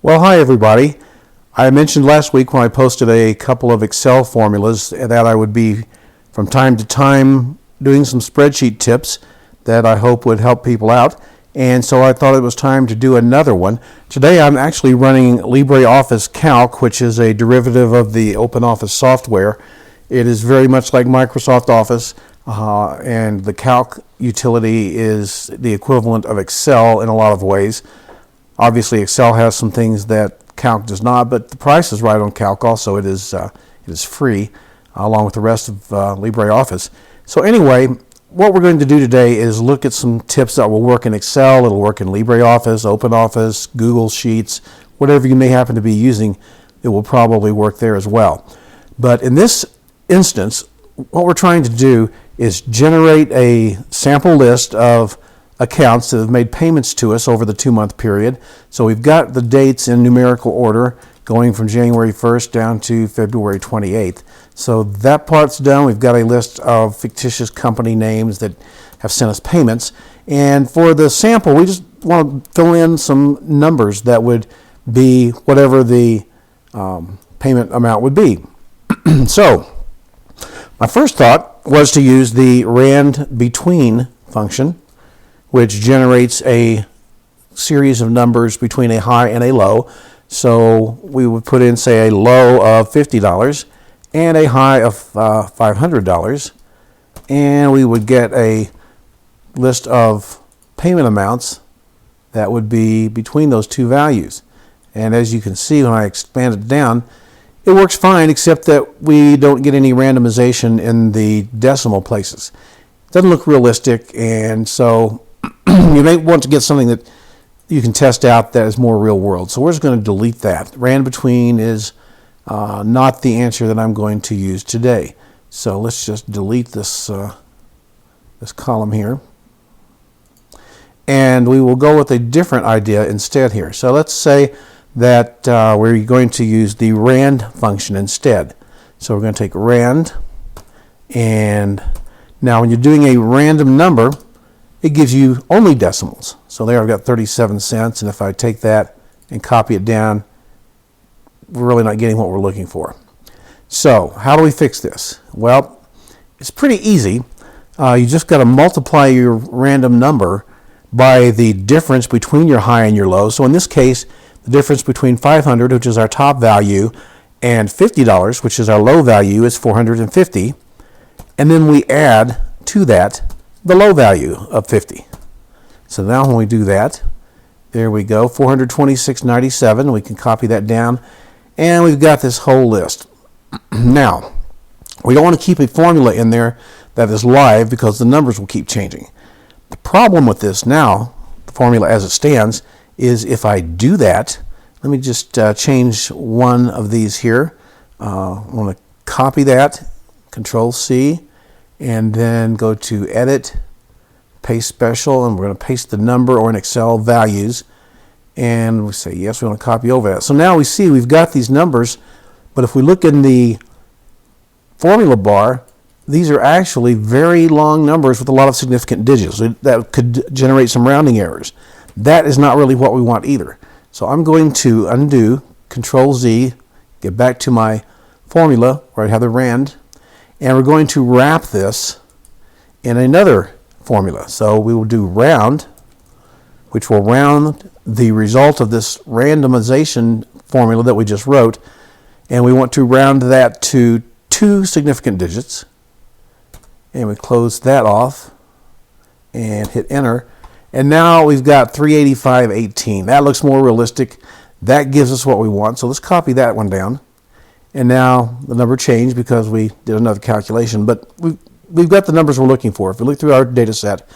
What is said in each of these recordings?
Well, hi everybody. I mentioned last week when I posted a couple of Excel formulas that I would be from time to time doing some spreadsheet tips that I hope would help people out. And so I thought it was time to do another one. Today I'm actually running LibreOffice Calc, which is a derivative of the OpenOffice software. It is very much like Microsoft Office, and the Calc utility is the equivalent of Excel in a lot of ways. Obviously, Excel has some things that Calc does not, but the price is right on Calc also. It is free, along with the rest of LibreOffice. So anyway, what we're going to do today is look at some tips that will work in Excel, it'll work in LibreOffice, OpenOffice, Google Sheets, whatever you may happen to be using, it will probably work there as well. But in this instance, what we're trying to do is generate a sample list of accounts that have made payments to us over the 2-month period. So we've got the dates in numerical order going from January 1st down to February 28th. So that part's done. We've got a list of fictitious company names that have sent us payments. And for the sample, we just want to fill in some numbers that would be whatever the payment amount would be. So my first thought was to use the rand between function, which generates a series of numbers between a high and a low. So we would put in, say, a low of $50 and a high of $500, and we would get a list of payment amounts that would be between those two values. And as you can see, when I expand it down, it works fine, except that we don't get any randomization in the decimal places. It doesn't look realistic, and so you may want to get something that you can test out that is more real world. So we're just going to delete that. Rand between is not the answer that I'm going to use today. So let's just delete this this column here. And we will go with a different idea instead here. So let's say that we're going to use the rand function instead. So we're going to take rand, and now when you're doing a random number, it gives you only decimals. So there I've got 37 cents, and if I take that and copy it down, we're really not getting what we're looking for. So how do we fix this? Well, it's pretty easy. You just got to multiply your random number by the difference between your high and your low. So in this case, the difference between 500, which is our top value, and $50, which is our low value, is 450. And then we add to that the low value of 50. So now when we do that, there we go, 426.97. We can copy that down, and we've got this whole list. Now, we don't want to keep a formula in there that is live because the numbers will keep changing. The problem with this now, the formula as it stands, is if I do that, let me just change one of these here. I want to copy that, Control C, and then go to Edit, Paste Special, and we're going to paste the number, or in Excel, values, and we say yes, we want to copy over that. So now we see we've got these numbers, but if we look in the formula bar, these are actually very long numbers with a lot of significant digits that could generate some rounding errors. That is not really what we want either. So I'm going to undo, Control Z, get back to my formula where I have the rand, and we're going to wrap this in another formula. So we will do round, which will round the result of this randomization formula that we just wrote, and we want to round that to 2 significant digits. And we close that off and hit enter. And now we've got 385.18. That looks more realistic. That gives us what we want. So let's copy that one down. And now the number changed because we did another calculation, but we've got the numbers we're looking for. If we look through our data set,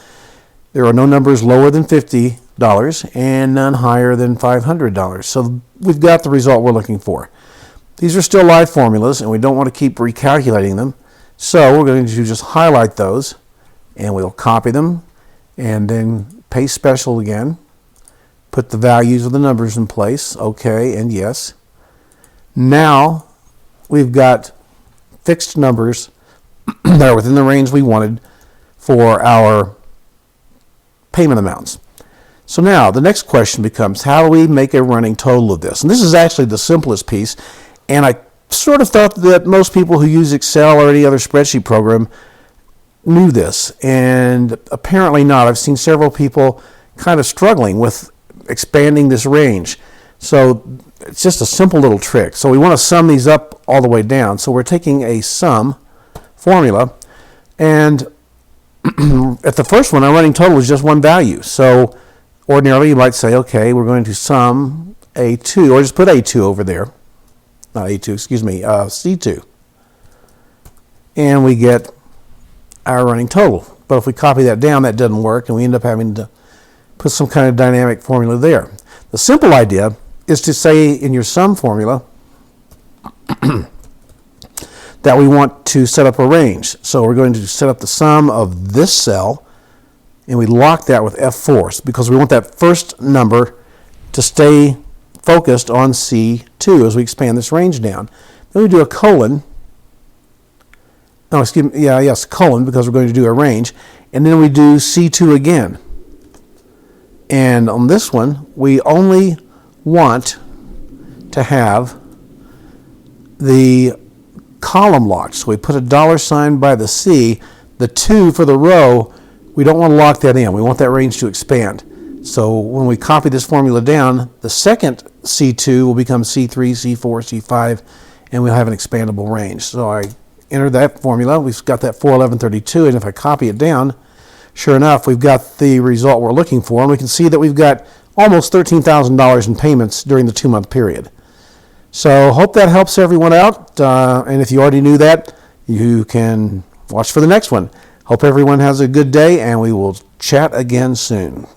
there are no numbers lower than $50 and none higher than $500. So we've got the result we're looking for. These are still live formulas, and we don't want to keep recalculating them. So we're going to just highlight those, and we'll copy them, and then paste special again. Put the values of the numbers in place, okay, and yes. Now we've got fixed numbers that are within the range we wanted for our payment amounts. So now the next question becomes, how do we make a running total of this? And this is actually the simplest piece, and I sort of thought that most people who use Excel or any other spreadsheet program knew this, and apparently not. I've seen several people kind of struggling with expanding this range. So it's just a simple little trick. So we want to sum these up all the way down. So we're taking a sum formula, and at the first one, our running total is just one value. So ordinarily you might say, okay, we're going to sum A2, or just put A2 over there. Not A2, excuse me, C2. And we get our running total. But if we copy that down, that doesn't work, and we end up having to put some kind of dynamic formula there. The simple idea is to say in your sum formula that we want to set up a range. So we're going to set up the sum of this cell, and we lock that with F4 because we want that first number to stay focused on C2 as we expand this range down. Then we do a colon. No, excuse me. Yes, colon, because we're going to do a range. And then we do C2 again. And on this one, we only want to have the column locked. So we put a $ by the C. The 2 for the row, we don't want to lock that in. We want that range to expand. So when we copy this formula down, the second C2 will become C3, C4, C5, and we'll have an expandable range. So I enter that formula. We've got that 41132, and if I copy it down, sure enough, we've got the result we're looking for, and we can see that we've got almost $13,000 in payments during the 2-month period. So hope that helps everyone out, and if you already knew that, you can watch for the next one. Hope everyone has a good day, and we will chat again soon.